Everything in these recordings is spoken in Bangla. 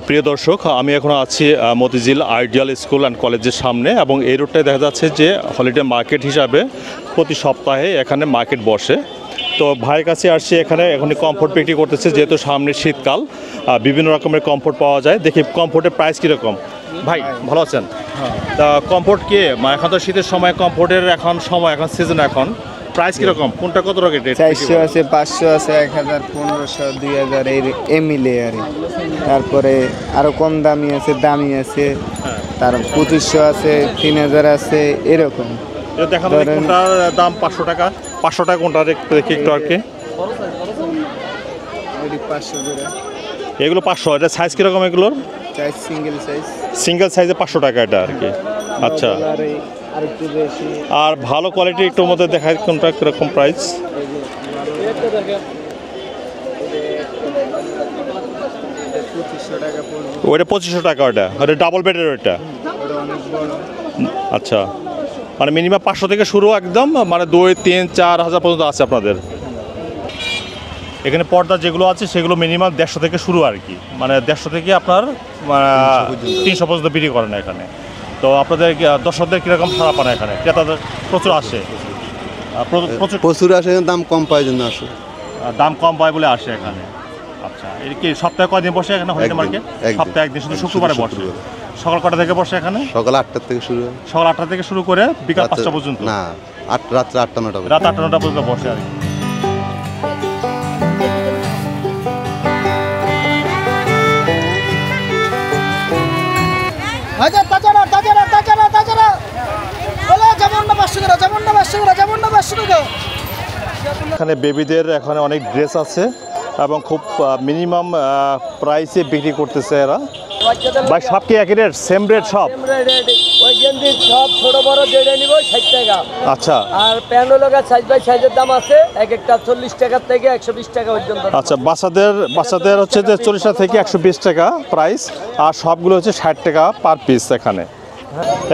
প্রিয় দর্শক, আমি এখন আছি মতিঝিল আইডিয়াল স্কুল অ্যান্ড কলেজের সামনে, এবং এই রোডটায় দেখা যাচ্ছে যে হলিডে মার্কেট হিসাবে প্রতি সপ্তাহে এখানে মার্কেট বসে। তো ভাইয়ের কাছে আসছি, এখানে এখনই কমফোর্ট বিক্রি করতেছে, যেহেতু সামনে শীতকাল বিভিন্ন রকমের কমফোর্ট পাওয়া যায়। দেখি কমফোর্টের প্রাইস কীরকম। ভাই ভালো আছেন? তা কমফোর্ট কি এখন তো শীতের সময়, কমফোর্টের এখন সময়, এখন সিজন, এখন প্রাইস কীরকম, কোনটা কত রকম রেট? 400 আছে, 500 আছে, 1000, 1500, 2000 এই মিলে আর তারপরে আরো কম দামি আছে, দামি আছে, তার 2500 আছে, 3000 আছে, এরকম। দেখা যাবে কোনটার দাম 500 টাকা, 500 টাকা কোনটা দেখি একটু আর কি। 500 করে এগুলো 500। এটা সাইজ কীরকম এগুলোর? সিঙ্গেল সাইজে 500 টাকা এটা আর কি। আচ্ছা, আর ভালো কোয়ালিটি একটু মধ্যে দেখায় কোনটা কীরকম প্রাইস? ওইটা 2500 টাকা। ওটা ডাবল বেডের ওইটা। আচ্ছা, মানে মিনিমাম 500 থেকে শুরু, একদম মানে 2, 3, 4 হাজার পর্যন্ত আছে আপনাদের এখানে। পর্দা যেগুলো আছে সেগুলো মিনিমাম 150 থেকে শুরু আর কি, মানে 150 থেকে আপনার 300 পর্যন্ত বিক্রি করেন এখানে। তো আপনাদের দর্শকদের কীরকম সাড়া পান এখানে? ক্রেতাদের প্রচুর আসে? প্রচুর আসে, দাম কম পায় জন্য আসে। দাম কম পায় বলে আসে এখানে। আচ্ছা, এর কি সপ্তাহে কয়দিন বসে এখানে হলিডে মার্কেট? সপ্তাহে একদিন, শুধু শুক্রবারে বসে। সকাল কটা থেকে বসে এখানে? সকাল 8টা থেকে শুরু হয়। সকাল 8টা থেকে শুরু করে বিকাল 5টা পর্যন্ত? না, রাত্রে 8টা 9টা, রাত 8টা 9টা পর্যন্ত বসে আর কি। এখানে বেবিদের এখানে অনেক ড্রেস আছে এবং খুব মিনিমাম প্রাইসে বিক্রি করতেছে এরা। ভাই সব কি একই রেট, সেম রেট সব? ওই গেঞ্জি সব ছোট বড় যেটা নিব 60 টাকা। আচ্ছা, আর প্যান্ট লগা সাইজ বাই সাইজের দাম আছে, এক একটা 40 টাকা থেকে 120 টাকা পর্যন্ত। আচ্ছা, বাচ্চাদের হচ্ছে যে 40 টাকা থেকে 120 টাকা প্রাইস, আর সবগুলো হচ্ছে 60 টাকা পার পিস এখানে।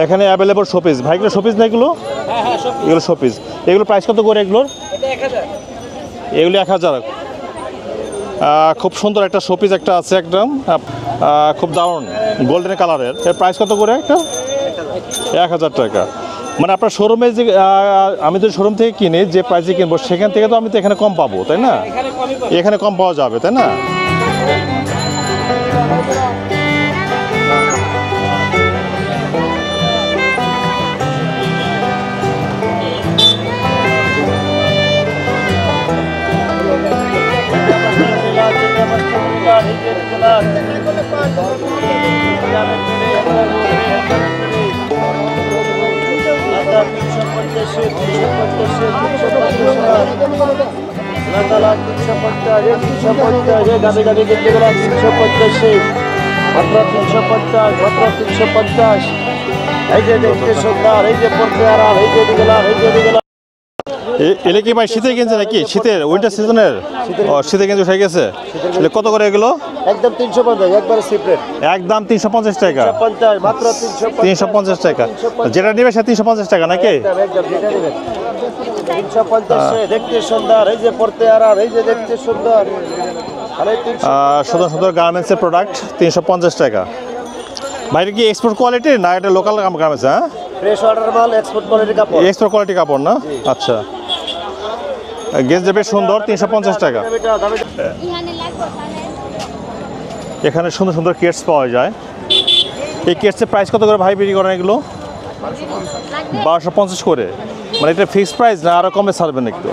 এখানে অ্যাভেলেবল শোপিস। ভাই এগুলো শোপিস না এগুলো? এগুলো শোপিস। এগুলো প্রাইস কত করে এগুলোর? এগুলো 1000। খুব সুন্দর একটা শোপিস একটা আছে একদম, খুব দারুণ গোল্ডেন কালারের। এর প্রাইস কত করে একটা? 1000 টাকা। মানে আপনার শোরুমে যে আমি তো শোরুম থেকে কিনি, যে প্রাইসে কিনবো সেখান থেকে তো আমি তো এখানে কম পাবো, তাই না? এখানে কম পাওয়া যাবে, তাই না? এলে কি ভাই শীতের কিনছে নাকি? শীতের উইন্টার সিজনের শীতের কিনছে হয়ে গেছে। কত করে এগুলো? একদম 350, একবারে সিপ্রেট, একদম 350 টাকা। 50 মাত্র 350 টাকা। যেটা নেবে সে 350 টাকা নাকি? একদম যেটা নেবেন 350। দেখতে সুন্দর, এই যে পড়তে আরাম, এই যে দেখতে সুন্দর। সুন্দর সুন্দর গার্মেন্টসের প্রোডাক্ট 350 টাকা। ভাই কি এক্সপোর্ট কোয়ালিটি না এটা লোকাল গার্মেন্টস? হ্যাঁ, ফ্রেশ অর্ডার মাল, এক্সপোর্ট কোয়ালিটি কাপড়। এক্সপোর্ট কোয়ালিটি কাপড় না? আচ্ছা, গেঞ্জি বেশ সুন্দর, 350 টাকা। এখানে সুন্দর সুন্দর কেটস পাওয়া যায়। এই কেটসের প্রাইস কত করে ভাই বিক্রি করেন এগুলো? 1250 করে। মানে এটা ফিক্সড প্রাইস না আরও কমে ছাড়বেন? একটু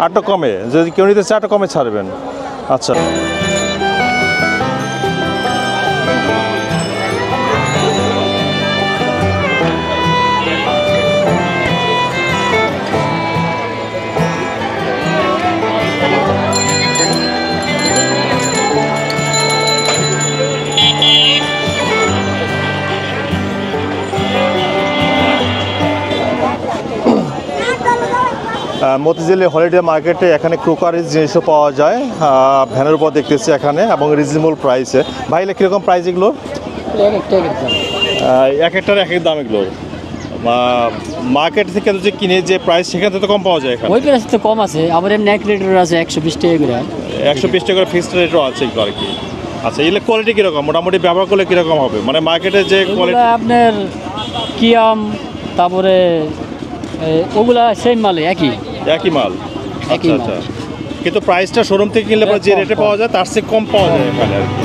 আরটা কমে, যদি কেউ নিতে চায় আরটা কমে ছাড়বেন। আচ্ছা, মতিঝিলে হলিডে মার্কেটে এখানে ক্রোকারিজ জিনিসও পাওয়া যায় ভ্যানের উপর দেখতেছি এখানে, এবং রিজনেবল প্রাইসে। ভাই এগুলো কীরকম প্রাইস এগুলো? এক একটার এক এক দাম এগুলোর। মার্কেট থেকে যে কিনে যে প্রাইস সেখান থেকে তো কম পাওয়া যায়, এখানে ওই প্রাইস তো কম আছে। আবার এমনি এক রেটের আছে 120 টাকা করে। 120 টাকা করে ফিক্সড রেটও আছে একটু আর কি। আচ্ছা, এগুলো কোয়ালিটি কীরকম, মোটামুটি ব্যবহার করলে কীরকম হবে, মানে মার্কেটে যে এগুলা কোয়ালিটি? আপনার কিয়াম, তারপরে ওগুলা সেম মালে একই একই মাল। একই আচ্ছা মাল। আচ্ছা, কিন্তু প্রাইসটা শোরুম থেকে কিনলে পরে যে কম, রেটে কম। পাওয়া যায় তার চেয়ে কম পাওয়া যায় এখানে আর কি।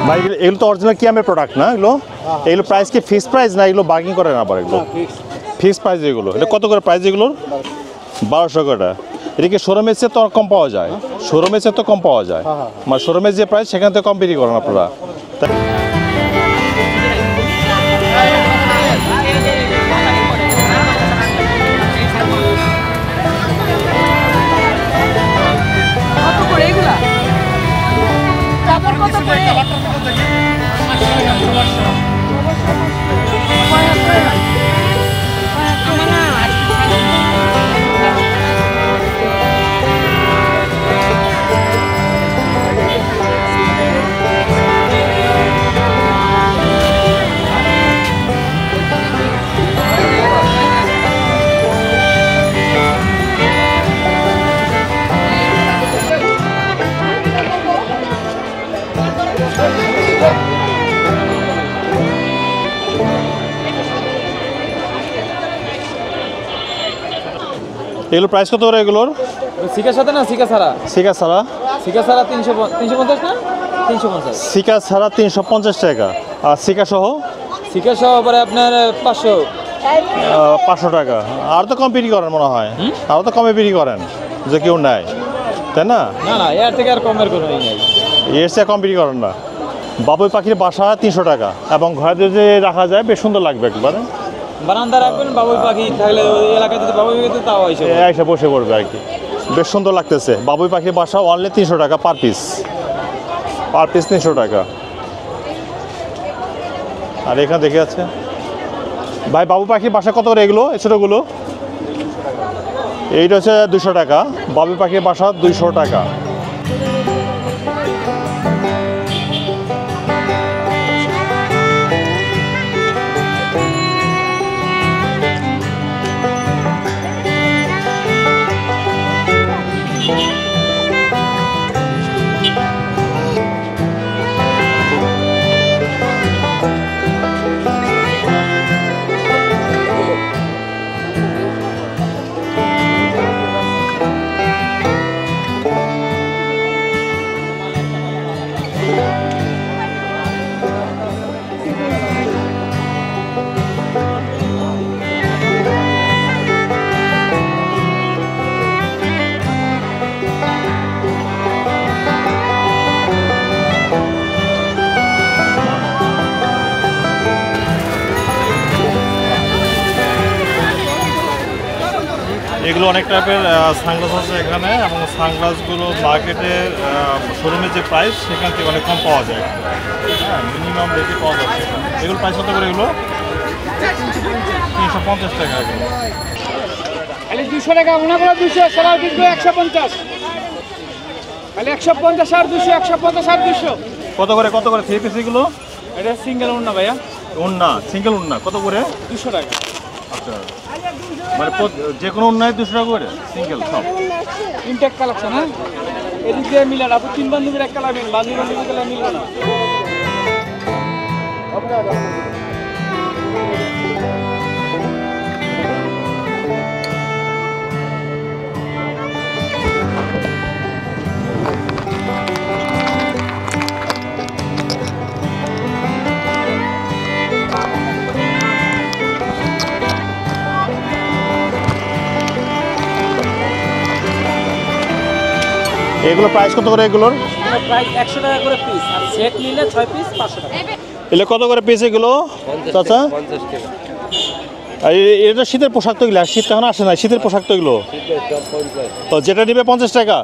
ভাই এগুলো তো অরিজিনাল কিয়ামের প্রোডাক্ট না এগুলো? এগুলো প্রাইস কি ফিক্স প্রাইস না এগুলো বার্গেনিং করেন আবার এগুলো? ফিক্স প্রাইস এগুলো। এটা কত করে প্রাইস এগুলোর? 1200 করে। এটা কি শোরুমের চেয়ে তো কম পাওয়া যায়? শোরুমের চেয়ে তো কম পাওয়া যায়, মানে শোরুমের যে প্রাইস সেখান থেকে কম বিক্রি করেন আপনারা? কত করে এগুলা? কাপড় কত করে? এগুলোর প্রাইস কত করে এগুলোর? সিকার সাথে না সিকা ছাড়া? সিকা ছাড়া? সিকা ছাড়া 350 না 350। সিকা ছাড়া 350 টাকা, আর সিকা সহ সিকা সহ পরে আপনার 500। 500 টাকা। আর তো কম বিক্রি করেন মনে হয়, আরও তো কমে বিক্রি করেন যে কেউ নেয়, তাই না? না না, এর থেকে আর কমের কোনো ই নাই। এর চেয়ে কম বিক্রি করেন না। বাবুই পাখির বাসা 300 টাকা, এবং ঘরে যদি রাখা যায় বেশ সুন্দর লাগবে একবারে। বারান্দা রাখবেন, বাবুই পাখি থাকলে ওই এলাকায় যদি বাবুই পাখি তাও হয়েছে। এসে বসে পড়বে আর কি, বেশ সুন্দর লাগতেছে। বাবুই পাখির বাসা অনলি 300 টাকা পার পিস, 300 টাকা। আর এখানে দেখে আছে ভাই বাবু পাখির বাসা কত করে এগুলো, এই ছোটোগুলো? এইটা হচ্ছে 200 টাকা, বাবুই পাখির বাসা 200 টাকা। এগুলো অনেক টাইপের সানগ্লাস আছে এখানে, এবং সানগ্লাসগুলো মার্কেটের শোরুমের যে প্রাইস সেখান থেকে অনেক কম পাওয়া যায়। হ্যাঁ, মিনিমাম রেটে পাওয়া যাচ্ছে। এগুলো প্রাইস কত করে এগুলো? 350 টাকা এগুলো। খালি 200 টাকা, মনে করো 200, সারা 150। খালি 150 আর 200, 150 আর 200। কত করে 3 পিস এগুলো? এটা সিঙ্গেল ওড়না ভাইয়া, উন্না, সিঙ্গেল উন্না কত করে? 200 টাকা। আচ্ছা, মানে যে কোনো উন্নায় 200 টাকা করে সিঙ্গেল সব? ইনটেক কালেকশন, হ্যাঁ। এদিক দিয়ে মিলান, আপনি 3 বান্ধবীর এক কালার মিল, বান্ধবী গেলে মিলবে না। এগুলো প্রাইস কত করে এগুলোর? প্রাইস 100 টাকা করে পিস, আর সেট নিলে 6 পিস 500 টাকা। এগুলো কত করে পিস এগুলো চাচা? 50 টাকা। আর এটা শীতের পোশাক তো এগুলো, শীত এখন আসে না, শীতের পোশাক তো এগুলো। তো যেটা নিবে 50 টাকা,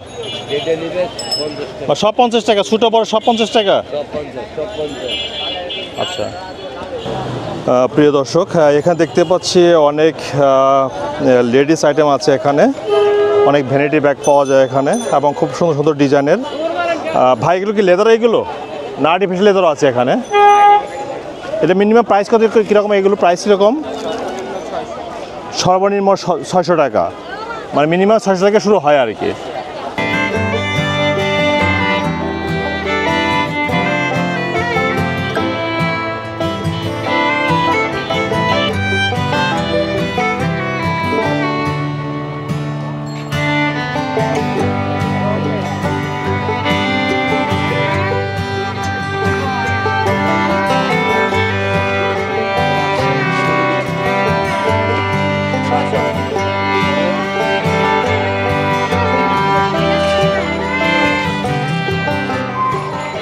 যেটা নিবে 50 টাকা। বা সব 50 টাকা, ছোটো বড় সব 50 টাকা? সব 50। আচ্ছা, প্রিয় দর্শক, এখানে দেখতে পাচ্ছি অনেক লেডিস আইটেম আছে এখানে, অনেক ভ্যানিটি ব্যাগ পাওয়া যায় এখানে, এবং খুব সুন্দর সুন্দর ডিজাইনের। ভাই এগুলো কি লেদার, এইগুলো না আর্টিফিশিয়াল লেদার আছে এখানে? এটা মিনিমাম প্রাইস কত কীরকম? এগুলো প্রাইস কীরকম? সর্বনিম্ন 600 টাকা, মানে মিনিমাম 600 টাকা শুরু হয় আর কি।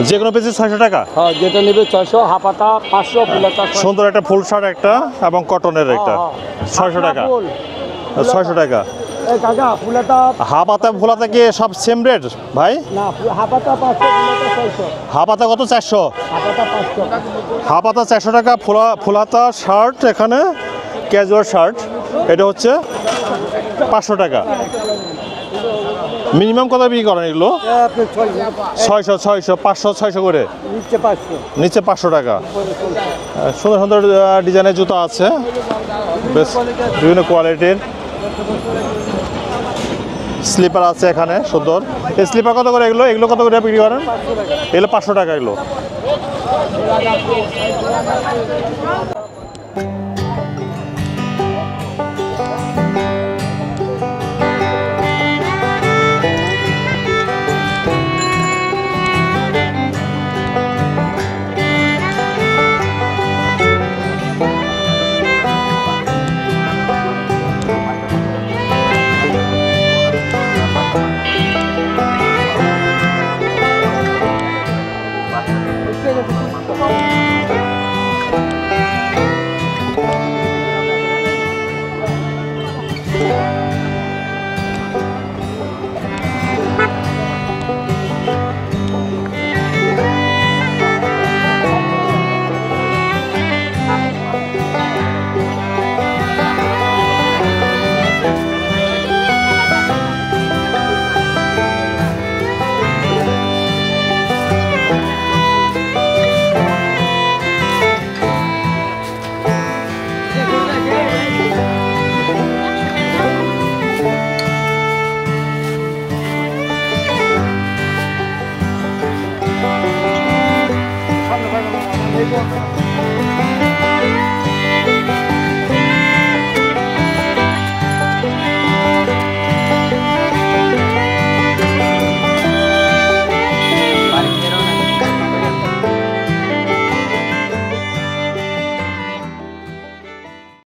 যে কোনো পিসে 600 টাকা। হ্যাঁ, যেটা নেবে 600, হাফাতা 500, ফুলাতা সুন্দর একটা ফুল শার্ট একটা এবং কটনের একটা 600 টাকা। 600 টাকা। কাকা ফুলাতা হাফ হাতা ফুল হাতা কি সব সেম রেট ভাই? না, হাফাতা 500, ফুলাতা 600, হাফ হাতা কত? 400। হাফাতা 500। হাফ হাতা 400 টাকা। ফুল হাতা শার্ট এখানে ক্যাজুয়াল শার্ট এটা হচ্ছে 500 টাকা। মিনিমাম কত বিক্রি করেন এগুলো? 600, 500, 600 করে। নিচে 500 টাকা। সুন্দর সুন্দর ডিজাইনের জুতো আছে, বেশ বিভিন্ন কোয়ালিটির। স্লিপার আছে এখানে সুন্দর। এই স্লিপার কত করে এগুলো? এগুলো কত করে বিক্রি করেন? এগুলো 500 টাকা এগুলো।